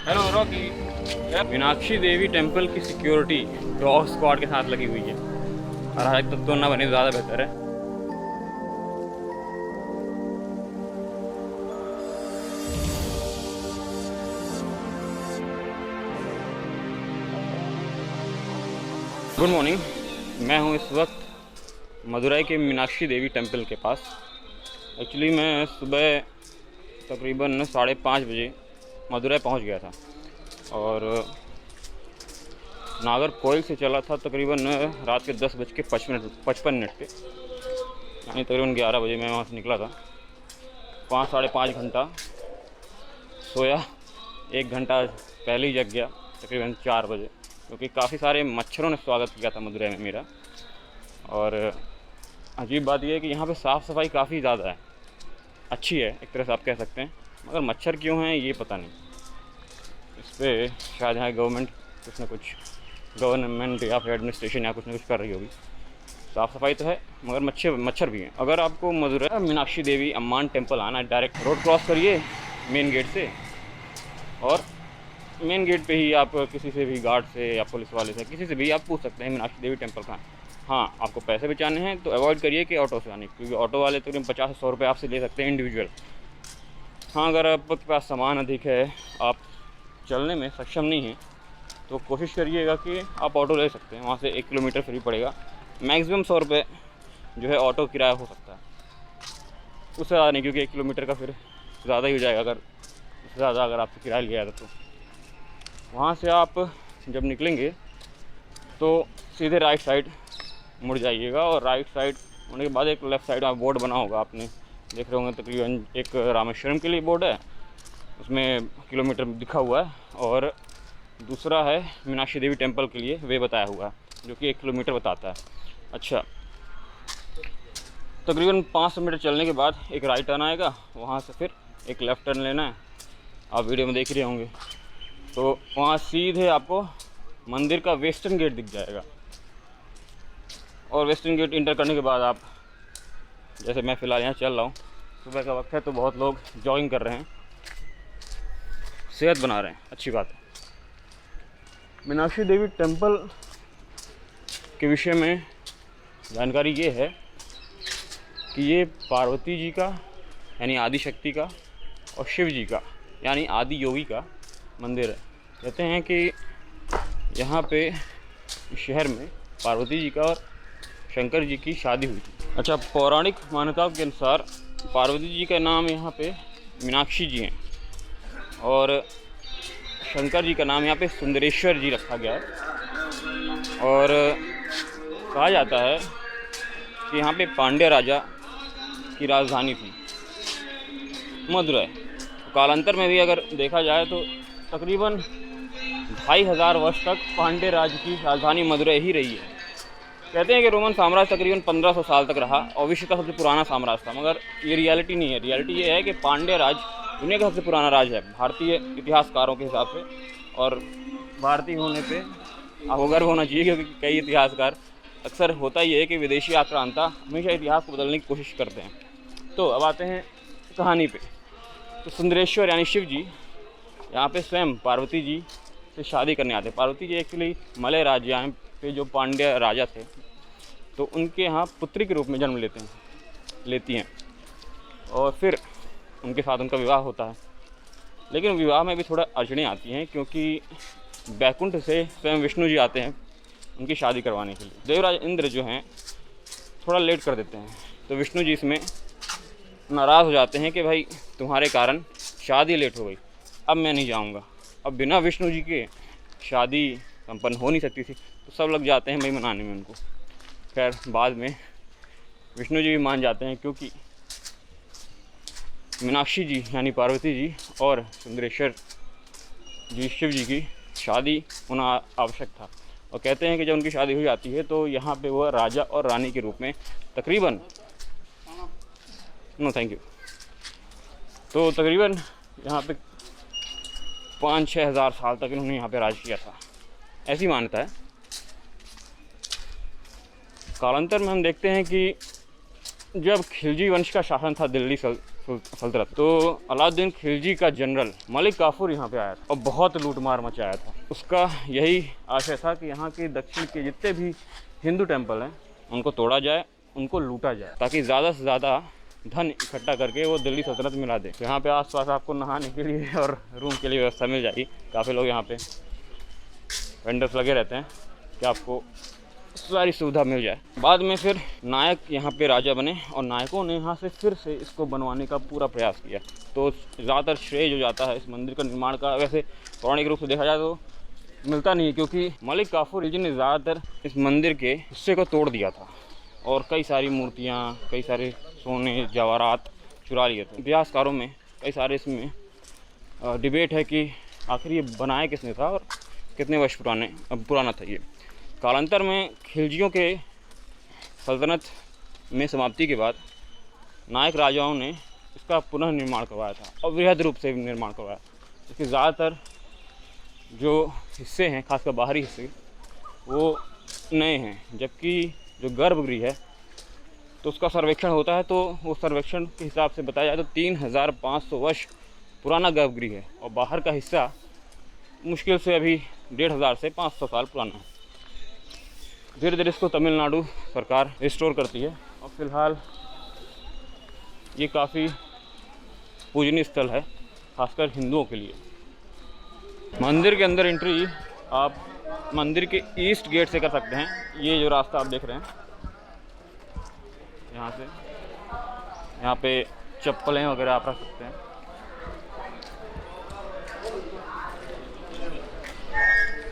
Hello Rocky. Meenakshi Devi temple की security dog squad के साथ लगी हुई है और हालांकि तब तो ना बने ज़्यादा बेहतर है। Good morning. मैं हूँ इस वक्त मदुरई के मीनाक्षी देवी टेम्पल के पास। एक्चुअली मैं सुबह तकरीबन 5:30 बजे मदुरई पहुँच गया था और नागरकोइल से चला था तकरीबन रात के 10:55 पे, यानी तकरीबन 11 बजे मैं वहाँ से निकला था। 5-5.5 घंटा सोया, 1 घंटा पहले ही जग गया तकरीबन 4 बजे, क्योंकि काफ़ी सारे मच्छरों ने स्वागत किया था मदुरई में मेरा। और अजीब बात यह है कि यहाँ पे साफ़ सफाई काफ़ी ज़्यादा है, अच्छी है एक तरह से आप कह सकते हैं, मगर मच्छर क्यों हैं ये पता नहीं। इस पर शायद यहाँ गवर्नमेंट कुछ ना कुछ, गवर्नमेंट या फिर एडमिनिस्ट्रेशन या कुछ ना कुछ कर रही होगी। साफ़ सफाई तो है मगर मच्छर भी हैं। अगर आपको मदुरई मीनाक्षी देवी अम्मान टेम्पल आना है, डायरेक्ट रोड क्रॉस करिए मेन गेट से और मेन गेट पे ही आप किसी से भी, गार्ड से या पुलिस वाले से, किसी से भी आप पूछ सकते हैं मीनाक्षी देवी टेम्पल कहाँ है। हाँ, आपको पैसे बचाने हैं तो अवॉइड करिए कि ऑटो से आने, क्योंकि ऑटो वाले तकरीबन 50 से 100 रुपये आपसे ले सकते हैं इंडिविजुअल। हाँ, अगर आपके पास सामान अधिक है, आप चलने में सक्षम नहीं हैं, तो कोशिश करिएगा कि आप ऑटो ले सकते हैं। वहाँ से 1 किलोमीटर फ्री पड़ेगा, मैक्सिमम 100 रुपये जो है ऑटो किराया हो सकता है, उससे ज़्यादा नहीं, क्योंकि 1 किलोमीटर का फिर ज़्यादा ही हो जाएगा अगर उससे ज़्यादा अगर आपसे किराया लिया जाए तो। वहाँ से आप जब निकलेंगे तो सीधे राइट साइड मुड़ जाइएगा और राइट साइड मुड़ने के बाद एक लेफ़्ट साइड में बोर्ड बना होगा, आपने देख रहे होंगे तकरीबन। एक रामेश्वरम के लिए बोर्ड है, उसमें किलोमीटर दिखा हुआ है, और दूसरा है मीनाक्षी देवी टेम्पल के लिए वे बताया हुआ है, जो कि 1 किलोमीटर बताता है। अच्छा, तकरीबन 500 मीटर चलने के बाद एक राइट टर्न आएगा, वहाँ से फिर एक लेफ़्ट टर्न लेना है। आप वीडियो में देख रहे होंगे, तो वहाँ सीधे आपको मंदिर का वेस्टर्न गेट दिख जाएगा, और वेस्टर्न गेट इंटर करने के बाद आप, जैसे मैं फ़िलहाल यहाँ चल रहा हूँ, सुबह का वक्त है तो बहुत लोग जॉगिंग कर रहे हैं, सेहत बना रहे हैं, अच्छी बात है। मीनाक्षी देवी टेम्पल के विषय में जानकारी ये है कि ये पार्वती जी का यानी आदि शक्ति का और शिव जी का यानी आदि योगी का मंदिर है। कहते हैं कि यहाँ पे शहर में पार्वती जी का और शंकर जी की शादी हुई थी। अच्छा, पौराणिक मान्यताओं के अनुसार पार्वती जी का नाम यहाँ पे मीनाक्षी जी हैं और शंकर जी का नाम यहाँ पे सुंदरेश्वर जी रखा गया है। और कहा जाता है कि यहाँ पे पांड्य राजा की राजधानी थी मदुरई। कालांतर में भी अगर देखा जाए तो तकरीबन 2500 वर्ष तक पांड्य राज की राजधानी मदुरई ही रही है। कहते हैं कि रोमन साम्राज्य तकरीबन 1500 साल तक रहा और विश्व का सबसे पुराना साम्राज्य था, मगर ये रियलिटी नहीं है। रियलिटी ये है कि पांड्य राज दुनिया का सबसे पुराना राज है भारतीय इतिहासकारों के हिसाब से, और भारतीय होने पे आपको गर्व होना चाहिए, क्योंकि कई इतिहासकार, अक्सर होता ही है कि विदेशी आक्रांता हमेशा इतिहास को बदलने की कोशिश करते हैं। तो अब आते हैं कहानी पे। तो सुंदरेश्वर यानी शिव जी यहाँ पे स्वयं पार्वती जी से शादी करने आते हैं। पार्वती जी एक्चुअली मलय राज्य पे जो पांड्य राजा थे, तो उनके यहाँ पुत्री के रूप में जन्म लेती हैं, और फिर उनके साथ उनका विवाह होता है। लेकिन विवाह में भी थोड़ा अड़चनें आती हैं, क्योंकि बैकुंठ से स्वयं विष्णु जी आते हैं उनकी शादी करवाने के लिए। देवराज इंद्र जो हैं थोड़ा लेट कर देते हैं, तो विष्णु जी इसमें नाराज़ हो जाते हैं कि भाई तुम्हारे कारण शादी लेट हो गई, अब मैं नहीं जाऊंगा। अब बिना विष्णु जी के शादी संपन्न हो नहीं सकती थी, तो सब लग जाते हैं भाई मनाने में उनको। खैर बाद में विष्णु जी भी मान जाते हैं, क्योंकि मीनाक्षी जी यानी पार्वती जी और सुंदरेश्वर जी शिव जी की शादी होना आवश्यक था। और कहते हैं कि जब उनकी शादी हो जाती है तो यहाँ पे वह राजा और रानी के रूप में तकरीबन तो तकरीबन यहाँ पे 5-6 हज़ार साल तक इन्होंने यहाँ पे राज किया था, ऐसी मान्यता है। कालांतर में हम देखते हैं कि जब खिलजी वंश का शासन था दिल्ली सल्तनत। तो अलाउद्दीन खिलजी का जनरल मलिक काफूर यहाँ पे आया था और बहुत लूटमार मचाया था। उसका यही आशय था कि यहाँ के दक्षिण के जितने भी हिंदू टेम्पल हैं उनको तोड़ा जाए, उनको लूटा जाए, ताकि ज़्यादा से ज़्यादा धन इकट्ठा करके वो दिल्ली सल्तनत मिला दे। तो यहाँ पे आसपास आपको नहाने के लिए और रूम के लिए व्यवस्था मिल जाएगी। काफ़ी लोग यहाँ पे वेंडर्स लगे रहते हैं कि आपको सारी सुविधा मिल जाए। बाद में फिर नायक यहाँ पे राजा बने और नायकों ने यहाँ से फिर से इसको बनवाने का पूरा प्रयास किया। तो ज़्यादातर श्रेय जो जाता है इस मंदिर का निर्माण का, वैसे पौराणिक रूप से देखा जाए तो मिलता नहीं है, क्योंकि मलिक काफूर खिलजी ने ज़्यादातर इस मंदिर के हिस्से को तोड़ दिया था और कई सारी मूर्तियाँ, कई सारे सोने जवाहरात चुरा लिए थे। इतिहासकारों में कई सारे इसमें डिबेट है कि आखिर ये बनाया किसने था और कितने वर्ष पुराना था ये। कालांतर में खिलजियों के सल्तनत में समाप्ति के बाद नायक राजाओं ने इसका पुनः निर्माण करवाया था और वृहद रूप से निर्माण करवाया। इसके ज़्यादातर जो हिस्से हैं, खासकर बाहरी हिस्से, वो नए हैं, जबकि जो गर्भगृह है तो उसका सर्वेक्षण होता है, तो वो सर्वेक्षण के हिसाब से बताया जाए तो 3500 वर्ष पुराना गर्भगृह है और बाहर का हिस्सा मुश्किल से अभी 1500 से 500 साल पुराना है। धीरे धीरे इसको तमिलनाडु सरकार रिस्टोर करती है और फिलहाल ये काफ़ी पूजनीय स्थल है, खासकर हिंदुओं के लिए। मंदिर के अंदर एंट्री आप मंदिर के ईस्ट गेट से कर सकते हैं। ये जो रास्ता आप देख रहे हैं, यहाँ से, यहाँ पे चप्पलें वगैरह आप रख सकते हैं।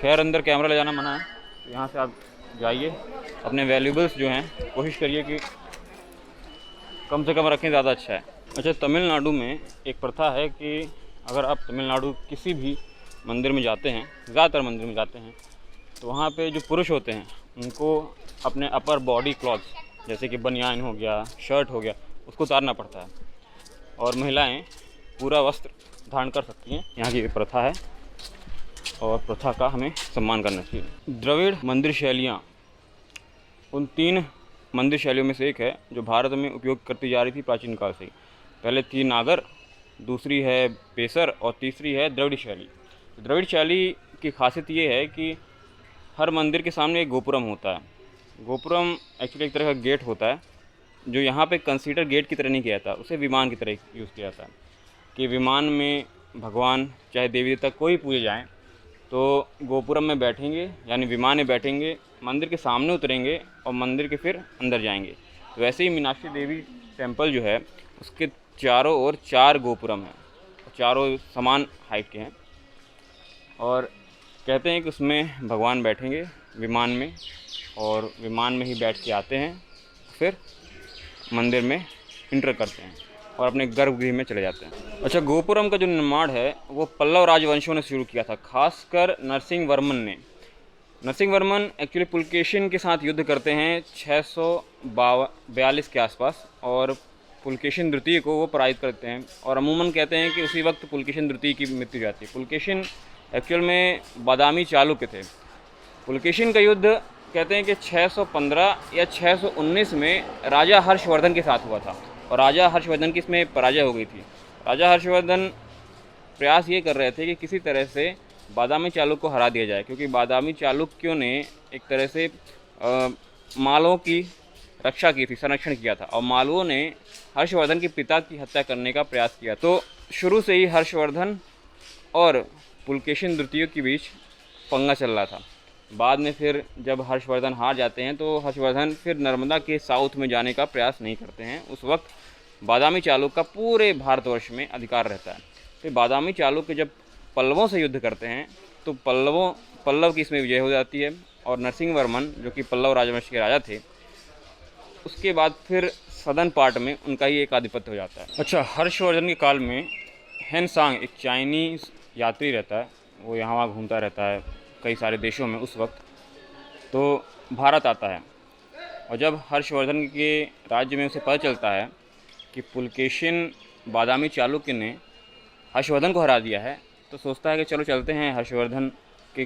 खैर अंदर कैमरा ले जाना मना है, तो यहाँ से आप जाइए, अपने वैल्यूबल्स जो हैं कोशिश करिए कि कम से कम रखें, ज़्यादा अच्छा है। अच्छा, तमिलनाडु में एक प्रथा है कि अगर आप तमिलनाडु किसी भी मंदिर में जाते हैं, ज़्यादातर मंदिर में जाते हैं, तो वहाँ पे जो पुरुष होते हैं उनको अपने अपर बॉडी क्लॉथ्स जैसे कि बनियान हो गया, शर्ट हो गया, उसको उतारना पड़ता है और महिलाएं पूरा वस्त्र धारण कर सकती हैं। यहाँ की प्रथा है और प्रथा का हमें सम्मान करना चाहिए। द्रविड़ मंदिर शैलियाँ उन 3 मंदिर शैलियों में से एक है जो भारत में उपयोग करती जा रही थी प्राचीन काल से ही। पहले थी नागर, दूसरी है पेसर और तीसरी है द्रविड़ शैली। द्रविड़ शैली की खासियत ये है कि हर मंदिर के सामने एक गोपुरम होता है। गोपुरम एक्चुअली एक तरह का गेट होता है जो यहाँ पे कंसीडर गेट की तरह नहीं किया जाता, उसे विमान की तरह यूज़ किया जाता है कि विमान में भगवान चाहे देवी देवता कोई पूजे जाएँ तो गोपुरम में बैठेंगे, यानी विमान में बैठेंगे, मंदिर के सामने उतरेंगे और मंदिर के फिर अंदर जाएंगे। तो वैसे ही मीनाक्षी देवी टेम्पल जो है उसके चारों ओर 4 गोपुरम हैं, चारों समान हाइट के हैं और कहते हैं कि उसमें भगवान बैठेंगे विमान में और विमान में ही बैठ के आते हैं, फिर मंदिर में इंटर करते हैं और अपने गर्भगृह में चले जाते हैं। अच्छा, गोपुरम का जो निर्माण है वो पल्लव राजवंशियों ने शुरू किया था, खासकर नरसिंह वर्मन ने। नरसिंह वर्मन एक्चुअली पुलकेशिन के साथ युद्ध करते हैं 642 के आसपास और पुलकेशिन द्वितीय को वो पराजित करते हैं और अमूमन कहते हैं कि उसी वक्त पुलकेशिन द्वितीय की मृत्यु जाती है। पुलकेशिन एक्चुअल में बादामी चालुक्य थे। पुलकेशिन का युद्ध कहते हैं कि 615 या 619 में राजा हर्षवर्धन के साथ हुआ था और राजा हर्षवर्धन की इसमें पराजय हो गई थी। राजा हर्षवर्धन प्रयास ये कर रहे थे कि किसी तरह से बादामी चालुक्य को हरा दिया जाए, क्योंकि बादामी चालुक्यों ने एक तरह से मालवों की रक्षा की थी, संरक्षण किया था और मालवों ने हर्षवर्धन के पिता की हत्या करने का प्रयास किया। तो शुरू से ही हर्षवर्धन और पुलकेशिन द्वितीय के बीच पंगा चल रहा था। बाद में फिर जब हर्षवर्धन हार जाते हैं तो हर्षवर्धन फिर नर्मदा के साउथ में जाने का प्रयास नहीं करते हैं। उस वक्त बादामी चालुक्य का पूरे भारतवर्ष में अधिकार रहता है। फिर बादामी चालुक्य जब पल्लवों से युद्ध करते हैं तो पल्लव की इसमें विजय हो जाती है और नरसिंह वर्मन जो कि पल्लव राजवंश के राजा थे, उसके बाद फिर सदर्न पार्ट में उनका ही एक आधिपत्य हो जाता है। अच्छा, हर्षवर्धन के काल में हेनसांग एक चाइनीज़ यात्री रहता है, वो यहाँ वहाँ घूमता रहता है कई सारे देशों में उस वक्त, तो भारत आता है और जब हर्षवर्धन के राज्य में उसे पता चलता है कि पुलकेशिन बादामी चालुक्य ने हर्षवर्धन को हरा दिया है, तो सोचता है कि चलो चलते हैं हर्षवर्धन के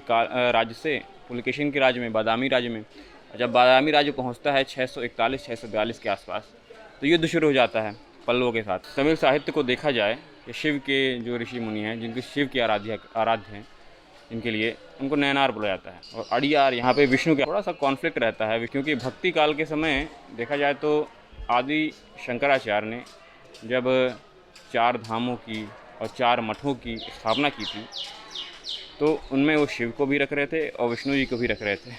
राज्य से पुलकेशिन के राज्य में, बादामी राज्य में। जब बादामी राज्य पहुंचता है 641-642 के आसपास, तो युद्ध शुरू हो जाता है पल्लवों के साथ। तमिल साहित्य को देखा जाए कि शिव के जो ऋषि मुनि हैं, जिनके शिव के आराध्य हैं, इनके लिए उनको नैनार बोला जाता है। और अड़ियार यहाँ पे विष्णु का थोड़ा सा कॉन्फ्लिक्ट रहता है, क्योंकि भक्ति काल के समय देखा जाए तो आदि शंकराचार्य ने जब 4 धामों की और 4 मठों की स्थापना की थी, तो उनमें वो शिव को भी रख रहे थे और विष्णु जी को भी रख रहे थे।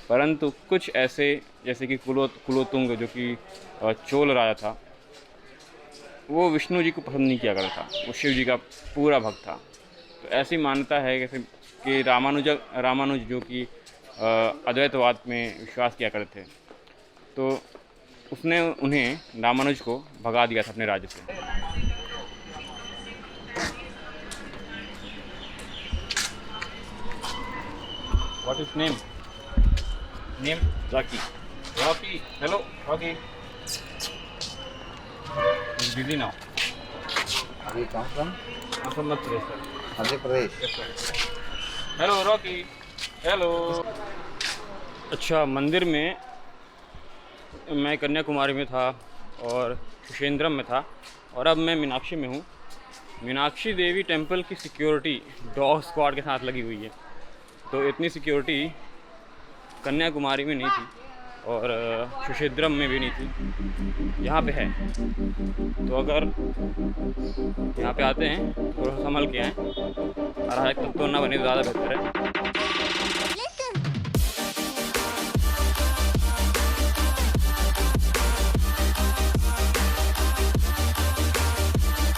परंतु कुछ ऐसे, जैसे कि कुलोतुंग जो कि चोल राजा था, वो विष्णु जी को पसंद नहीं किया करता था, वो शिव जी का पूरा भक्त था। तो ऐसी मान्यता है जैसे कि रामानुज जो कि अद्वैतवाद में विश्वास किया करते थे, तो उसने उन्हें रामानुज को भगा दिया था अपने राज्य से। What is name? Name Rocky. Rocky. Hello, Rocky. He's busy now. Are you come from I'm from Madhya Pradesh, sir. Madhya Pradesh? Yes, sir. Hello, Rocky. Hello. अच्छा, मंदिर में मैं कन्याकुमारी में था और कुशेंद्रम में था, और अब मैं मीनाक्षी में हूँ। मीनाक्षी देवी टेम्पल की सिक्योरिटी डॉग स्क्वाड के साथ लगी हुई है, तो इतनी सिक्योरिटी कन्याकुमारी में नहीं थी और कुशेंद्रम में भी नहीं थी, यहाँ पे है। तो अगर यहाँ पे आते हैं तो थोड़ा संभल के आएँ, अराजक तो ना बने, ज़्यादा बेहतर है।